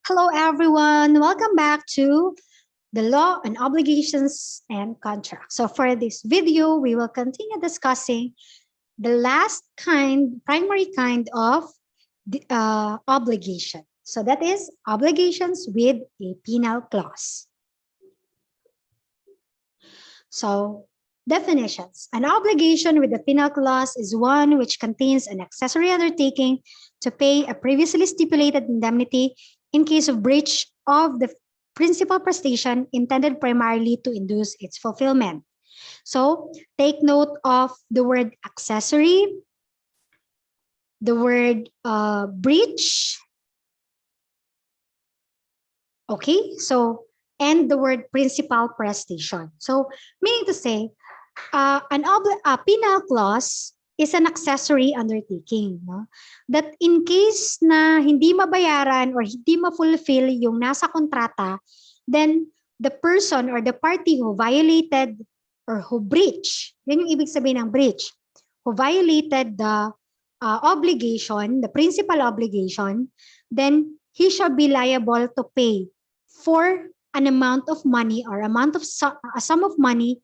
Hello, everyone. Welcome back to the Law and Obligations and Contracts. So for this video, we will continue discussing the last primary kind of obligation. So that is obligations with a penal clause. So definitions. An obligation with a penal clause is one which contains an accessory undertaking to pay a previously stipulated indemnity in case of breach of the principal prestation intended primarily to induce its fulfillment. So take note of the word accessory, the word breach, okay? So, and the word principal prestation. So meaning to say, a penal clause is an accessory undertaking, no? That in case na hindi mabayaran or hindi ma-fulfill yung nasa kontrata, then the person or the party who violated or who breached, yan yung ibig sabihin ng breach, who violated the obligation, the principal obligation, then he shall be liable to pay for an amount of money or a sum of money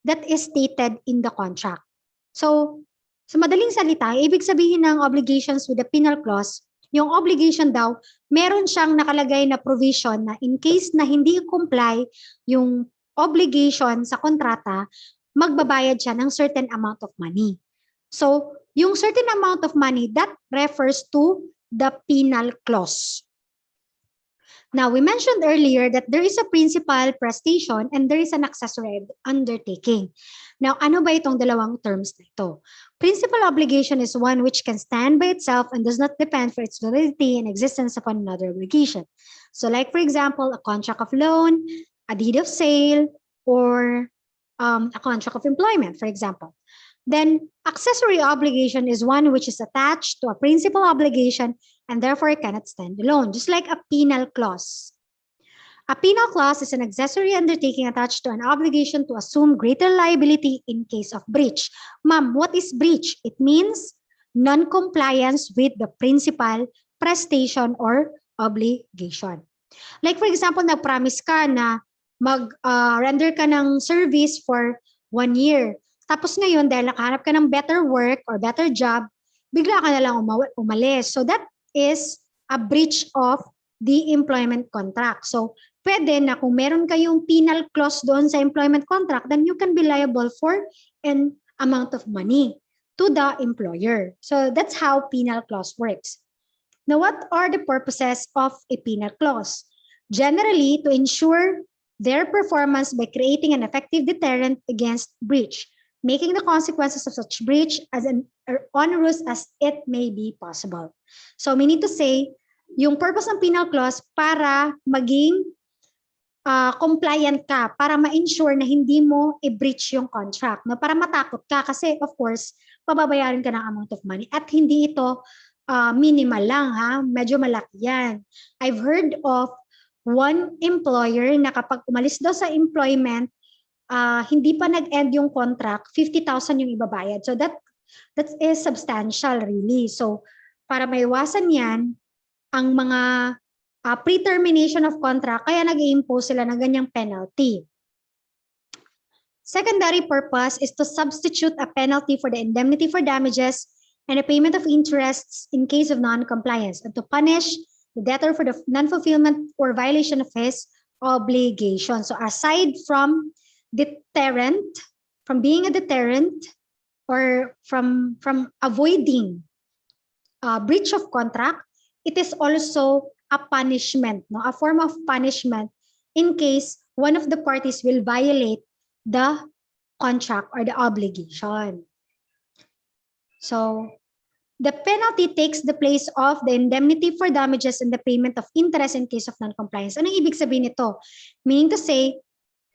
that is stated in the contract. So, sa madaling salita, ibig sabihin ng obligations with the penal clause, yung obligation daw, meron siyang nakalagay na provision na in case na hindi comply yung obligation sa kontrata, magbabayad siya ng certain amount of money. So, yung certain amount of money, that refers to the penal clause. Now, we mentioned earlier that there is a principal prestation and there is an accessory undertaking. Now, ano ba itong dalawang terms na ito? Principal obligation is one which can stand by itself and does not depend for its validity and existence upon another obligation. So like, for example, a contract of loan, a deed of sale, or a contract of employment, for example. Then, accessory obligation is one which is attached to a principal obligation and therefore cannot stand alone, just like a penal clause. A penal clause is an accessory undertaking attached to an obligation to assume greater liability in case of breach. Ma'am, what is breach? It means non-compliance with the principal prestation or obligation. Like for example, nag-promise ka na mag-render ka ng service for 1 year. Tapos ngayon, dahil nakahanap ka ng better work or better job, bigla ka na lang umalis. So that is a breach of the employment contract. So, pwede na kung meron kayong penal clause doon sa employment contract, then you can be liable for an amount of money to the employer. So, that's how penal clause works. Now, what are the purposes of a penal clause? Generally, to ensure their performance by creating an effective deterrent against breach, making the consequences of such breach as onerous as it may be possible. So, meaning to say, yung purpose ng penal clause para maging compliant ka, para ma-ensure na hindi mo i-breach yung contract, no? Para matakot ka kasi of course, pababayarin ka ng amount of money at hindi ito minimal lang, ha? Medyo malaki yan. I've heard of one employer na kapag umalis daw sa employment, hindi pa nag-end yung contract, 50,000 yung ibabayad. So that is substantial really. So para maiwasan yan, ang mga pre-termination of contract, kaya nag-i-impose sila ng ganyang penalty. Secondary purpose is to substitute a penalty for the indemnity for damages and the payment of interests in case of non-compliance, and to punish the debtor for the non-fulfillment or violation of his obligation. So aside from deterrent, from being a deterrent, or from avoiding breach of contract, it is also a punishment, no? A form of punishment in case one of the parties will violate the contract or the obligation. So, the penalty takes the place of the indemnity for damages and the payment of interest in case of non-compliance. Anong ibig sabihin nito? Meaning to say,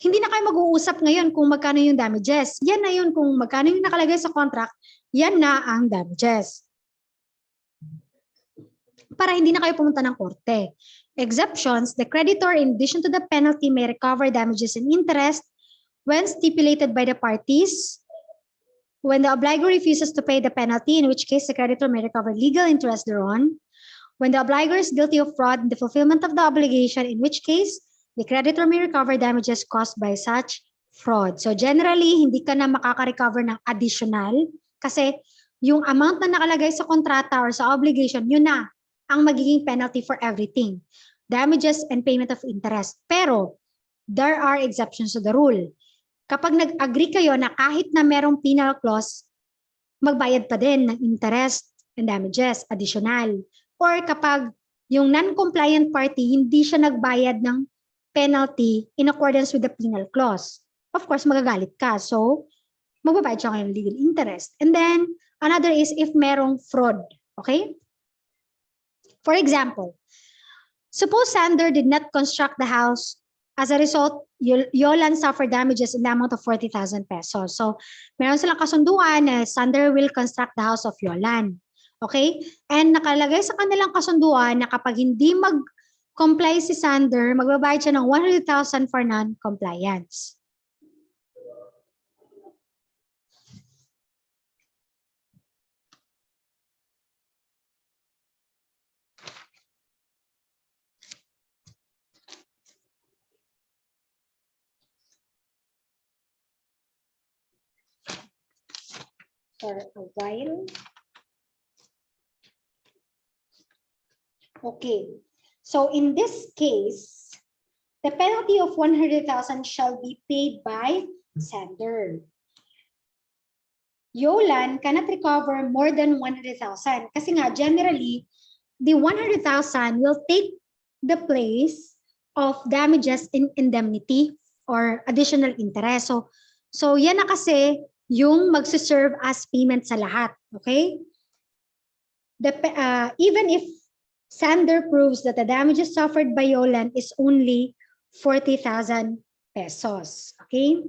hindi na kayo mag-uusap ngayon kung magkano yung damages. Yan na yun, kung magkano yung nakalagay sa contract, yan na ang damages. Para hindi na kayo pumunta ng korte. Exceptions, the creditor in addition to the penalty may recover damages and interest when stipulated by the parties, when the obligor refuses to pay the penalty, in which case the creditor may recover legal interest thereon, when the obligor is guilty of fraud in the fulfillment of the obligation, in which case the creditor may recover damages caused by such fraud. So generally, hindi ka na makaka-recover ng additional kasi yung amount na nakalagay sa kontrata or sa obligation, yun na ang magiging penalty for everything. Damages and payment of interest. Pero there are exceptions to the rule. Kapag nag-agree kayo na kahit na merong penal clause, magbayad pa din ng interest and damages, additional. Or kapag yung non-compliant party, hindi siya nagbayad ng penalty in accordance with the penal clause. Of course, magagalit ka. So, magbabayad siya kayo ng legal interest. And then, another is if merong fraud. Okay? For example, suppose sender did not construct the house. As a result, Yolan suffered damages in the amount of 40,000 pesos. So, meron silang kasunduan na sender will construct the house of Yolan. Okay? And nakalagay sa kanilang kasunduan na kapag hindi mag-comply si sender, magbabayad siya ng 100,000 for non-compliance. For a while. Okay, so in this case, the penalty of 100,000 shall be paid by sender. Yolan cannot recover more than 100,000 kasi nga generally, the 100,000 will take the place of damages in indemnity or additional interest. So yan na kasi yung magsiserve as payment sa lahat, okay? Even if sender proves that the damages suffered by Yolan is only 40,000 pesos, okay?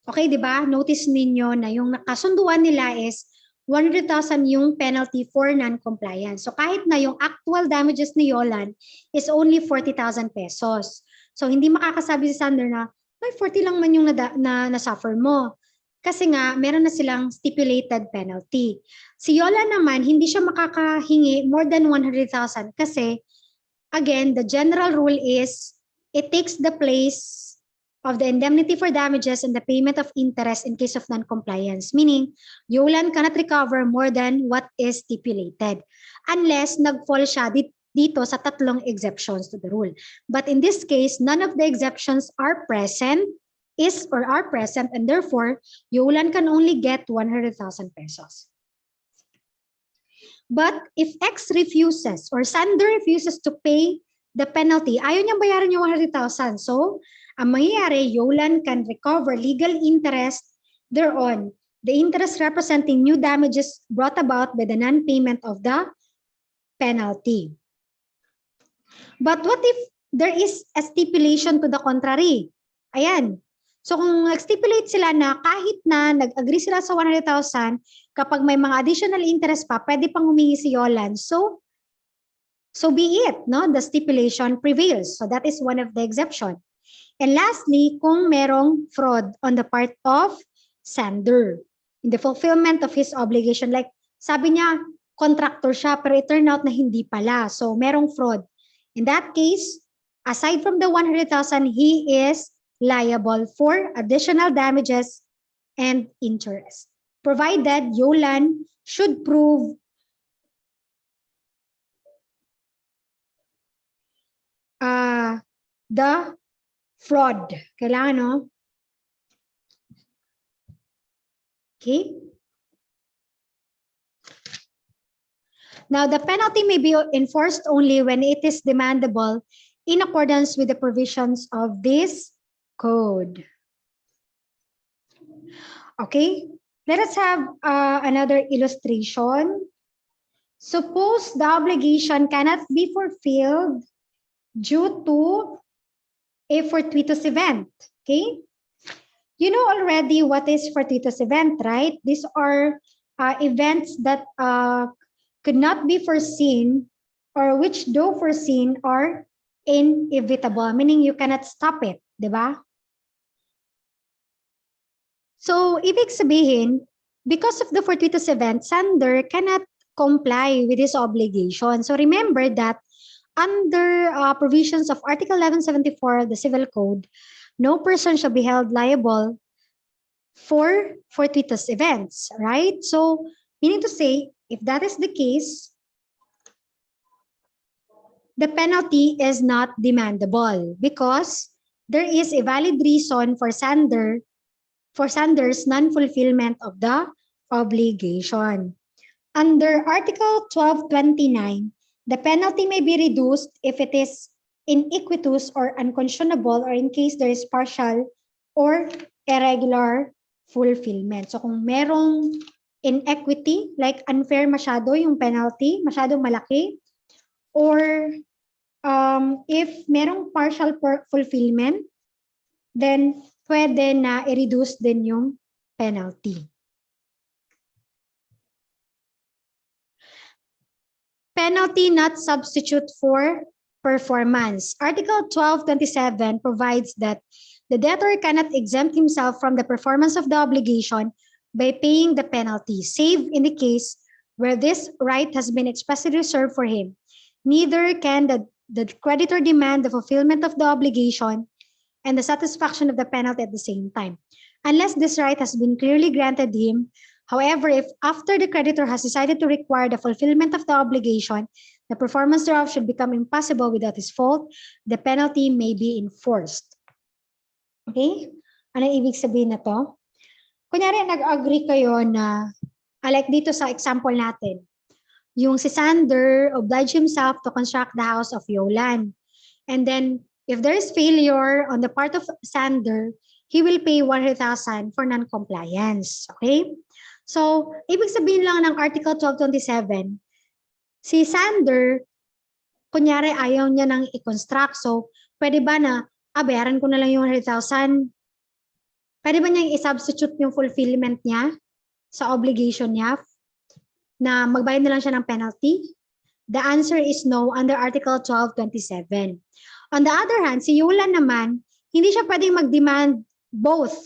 Okay, di ba? Notice ninyo na yung nakasunduan nila is 100,000 yung penalty for non-compliance. So kahit na yung actual damages ni Yolan is only 40,000 pesos. So hindi makakasabi si sender na, ay 40 lang man yung na-suffer mo. Kasi nga, meron na silang stipulated penalty. Si Yolan naman, hindi siya makakahingi more than 100,000 kasi, again, the general rule is, it takes the place of the indemnity for damages and the payment of interest in case of non-compliance. Meaning, Yolan cannot recover more than what is stipulated unless nag-fall siya dito sa tatlong exceptions to the rule. But in this case, none of the exceptions are present, and therefore, Yolan can only get 100,000 pesos. But if X refuses or sender refuses to pay the penalty, ayaw niyang bayaran yung 100,000. So, ang mangyayari, Yolan can recover legal interest thereon. The interest representing new damages brought about by the non-payment of the penalty. But what if there is a stipulation to the contrary? Ayan. So kung nag-stipulate sila na kahit na nag-agree sila sa 100,000, kapag may mga additional interest pa, pwede pang humingi si Yolan. So be it, no? The stipulation prevails. So that is one of the exception. And lastly, kung merong fraud on the part of sender in the fulfillment of his obligation. Like sabi niya, contractor siya, pero it turned out na hindi pala. So merong fraud. In that case, aside from the 100,000, he is liable for additional damages and interest, provided Yolan should prove the fraud. Kailangan, no? Okay. Now, the penalty may be enforced only when it is demandable in accordance with the provisions of this code. Okay, let us have another illustration. Suppose the obligation cannot be fulfilled due to a fortuitous event. Okay, you know already what is fortuitous event, right? These are events that could not be foreseen or which though foreseen are inevitable, meaning you cannot stop it, di ba? So, ibig sabihin, because of the fortuitous event, sender cannot comply with his obligation. So remember that under provisions of Article 1174 of the Civil Code, no person shall be held liable for fortuitous events, right? So meaning to say, if that is the case, the penalty is not demandable because there is a valid reason for Sanders' non-fulfillment of the obligation. Under Article 1229, the penalty may be reduced if it is iniquitous or unconscionable or in case there is partial or irregular fulfillment. So kung merong inequity, like unfair masyado yung penalty, masyadong malaki, or if merong partial fulfillment, then pwede na i-reduce din yung penalty. Penalty not substitute for performance. Article 1227 provides that the debtor cannot exempt himself from the performance of the obligation by paying the penalty, save in the case where this right has been expressly reserved for him. Neither can the creditor demand the fulfillment of the obligation and the satisfaction of the penalty at the same time, unless this right has been clearly granted him. However, if after the creditor has decided to require the fulfillment of the obligation, the performance thereof should become impossible without his fault, the penalty may be enforced. Okay? Ano ibig sabihin na to? Kunyari, nag-agree kayo na, like dito sa example natin, yung si Sander obliged himself to construct the house of Yolan. And then, if there is failure on the part of Sander, he will pay 100,000 for non-compliance. Okay? So, ibig sabihin lang ng Article 1227, si Sander, kunyari ayaw niya nang i-construct. So, pwede ba na, bayaran ko na lang yung 100,000? Pwede ba niyang i-substitute yung fulfillment niya sa obligation niya na magbayad na lang siya ng penalty? The answer is no under Article 1227. On the other hand, si Yolan naman, hindi siya pwedeng mag-demand both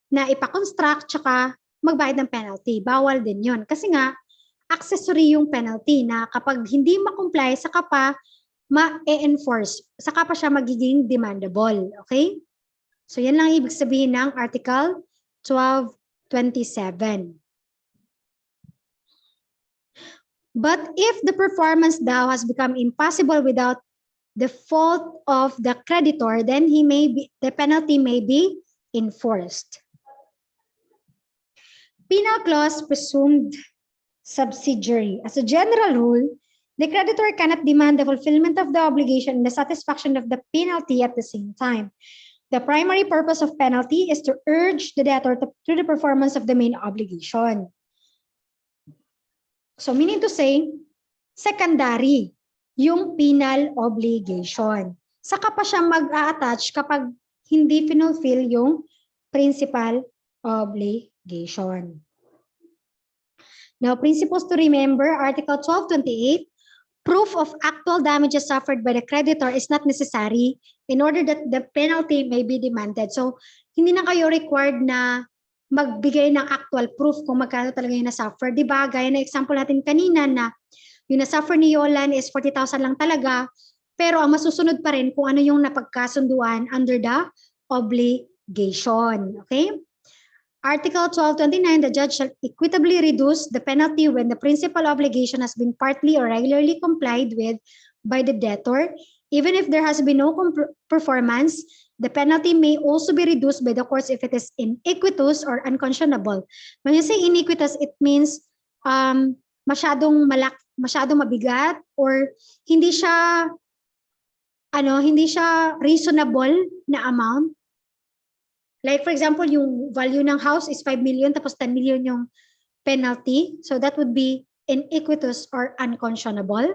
na ipa-construct tsaka magbayad ng penalty. Bawal din yun. Kasi nga, accessory yung penalty na kapag hindi ma-comply, saka pa ma-enforce, saka pa siya magiging demandable. Okay? So yan lang ibig sabihin ng Article 1227. But if the performance daw has become impossible without the fault of the creditor, then the penalty may be enforced. Penal clause presumed subsidiary. As a general rule, the creditor cannot demand the fulfillment of the obligation and the satisfaction of the penalty at the same time. The primary purpose of penalty is to urge the debtor to the performance of the main obligation. So meaning to say, secondary yung penal obligation. Saka pa siya mag-a-attach kapag hindi pinulfill yung principal obligation. Now, principles to remember, Article 1228, proof of actual damages suffered by the creditor is not necessary in order that the penalty may be demanded. So, hindi na kayo required na magbigay ng actual proof kung magkano talaga yung nasuffer. Diba? Gaya na example natin kanina na yung nasuffer ni Yolan is 40,000 lang talaga, pero ang masusunod pa rin kung ano yung napagkasunduan under the obligation. Okay? Article 1229, the judge shall equitably reduce the penalty when the principal obligation has been partly or regularly complied with by the debtor. Even if there has been no performance, the penalty may also be reduced by the courts if it is iniquitous or unconscionable. When you say iniquitous, it means masyadong mabigat or hindi siya reasonable na amount. Like for example, yung value ng house is 5 million tapos 10 million yung penalty. So that would be iniquitous or unconscionable.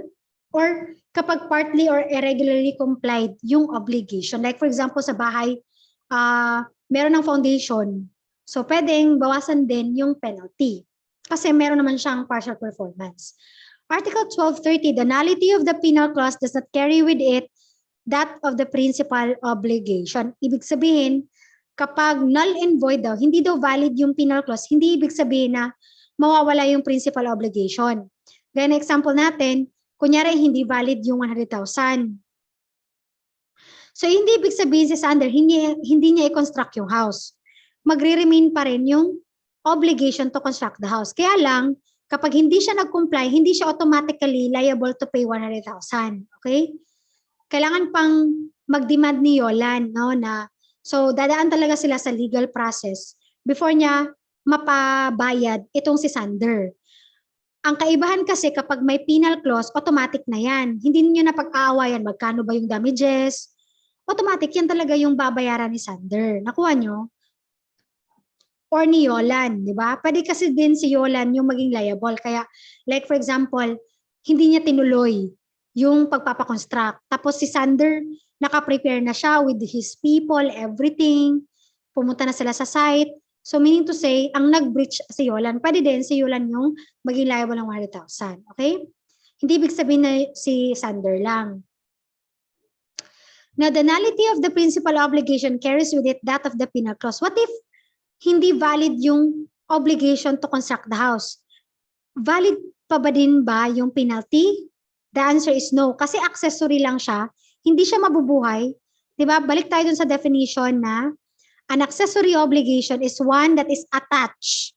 Or kapag partly or irregularly complied yung obligation. Like for example, sa bahay, meron ng foundation. So pwedeng bawasan din yung penalty. Kasi meron naman siyang partial performance. Article 1230, the nullity of the penal clause does not carry with it that of the principal obligation. Ibig sabihin, kapag null and void daw, hindi daw valid yung penal clause, hindi ibig sabihin na mawawala yung principal obligation. Gaya na example natin, kunyari hindi valid yung 100,000. So hindi ibig sabihin si Sander, hindi niya i-construct yung house. Magre-remain pa rin yung obligation to construct the house. Kaya lang, kapag hindi siya nag-comply, hindi siya automatically liable to pay 100,000. Okay? Kailangan pang mag-demand ni Yolan, no, na so dadaan talaga sila sa legal process before niya mapabayad itong si Sander. Ang kaibahan kasi kapag may penal clause, automatic na yan. Hindi niyo na pag-aawayan magkano ba yung damages. Automatic yan talaga yung babayaran ni Sander. Nakuha nyo? Or ni Yolan, di ba? Pwede kasi din si Yolan yung maging liable. Kaya, like for example, hindi niya tinuloy yung pagpapakonstruct. Tapos si Sander, naka-prepare na siya with his people, everything. Pumunta na sila sa site. So meaning to say, ang nag-breach si Yolan, pwede din si Yolan yung maging liable ng 100,000. Okay? Hindi ibig sabihin na si Sander lang. Now, the nullity of the principal obligation carries with it that of the penal clause. What if hindi valid yung obligation to construct the house? Valid pa ba din ba yung penalty? The answer is no. Kasi accessory lang siya. Hindi siya mabubuhay. Diba? Balik tayo dun sa definition na an accessory obligation is one that is attached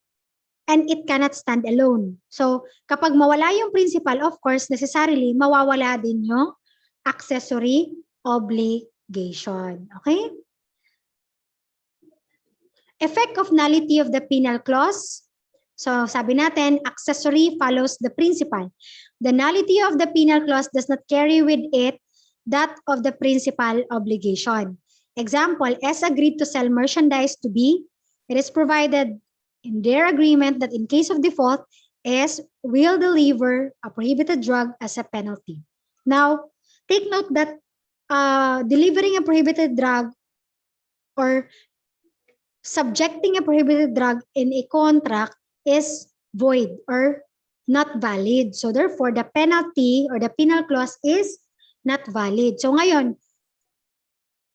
and it cannot stand alone. So, kapag mawala yung principal, of course, necessarily, mawawala din yung accessory obligation. Okay? Effect of nullity of the penal clause. So, sabi natin, accessory follows the principal. The nullity of the penal clause does not carry with it that of the principal obligation. Example, S agreed to sell merchandise to B. It is provided in their agreement that in case of default, S will deliver a prohibited drug as a penalty. Now, take note that delivering a prohibited drug or subjecting a prohibited drug in a contract is void or not valid. So therefore, the penalty or the penal clause is not valid. So ngayon,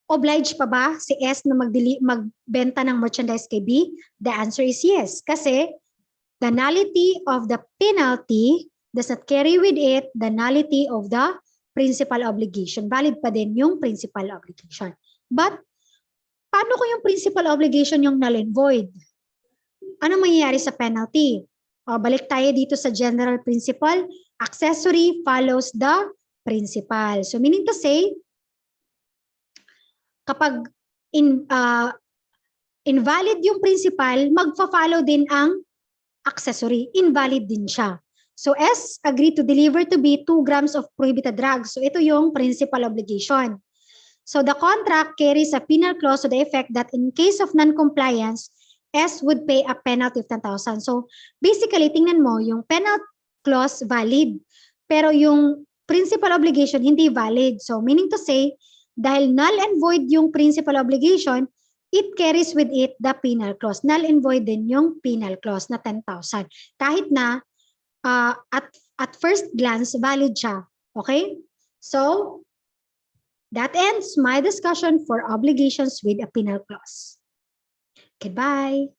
obliged pa ba si S na magbenta ng merchandise kay B? The answer is yes. Kasi the nullity of the penalty does not carry with it the nullity of the principal obligation. Valid pa din yung principal obligation. But paano kung yung principal obligation yung null and void? Ano mangyayari sa penalty? O, balik tayo dito sa general principle. Accessory follows the principal. So meaning to say, kapag invalid yung principal, magfa-follow din ang accessory. Invalid din siya. So S agreed to deliver to B 2 grams of prohibited drugs. So ito yung principal obligation. So the contract carries a penal clause to the effect that in case of non-compliance, S would pay a penalty of 10,000. So basically, tingnan mo, yung penal clause valid, pero yung principal obligation hindi valid. So meaning to say, dahil null and void yung principal obligation, it carries with it the penal clause. Null and void din yung penal clause na 10,000. Kahit na at first glance, valid siya. Okay? So, that ends my discussion for obligations with a penal clause. Goodbye.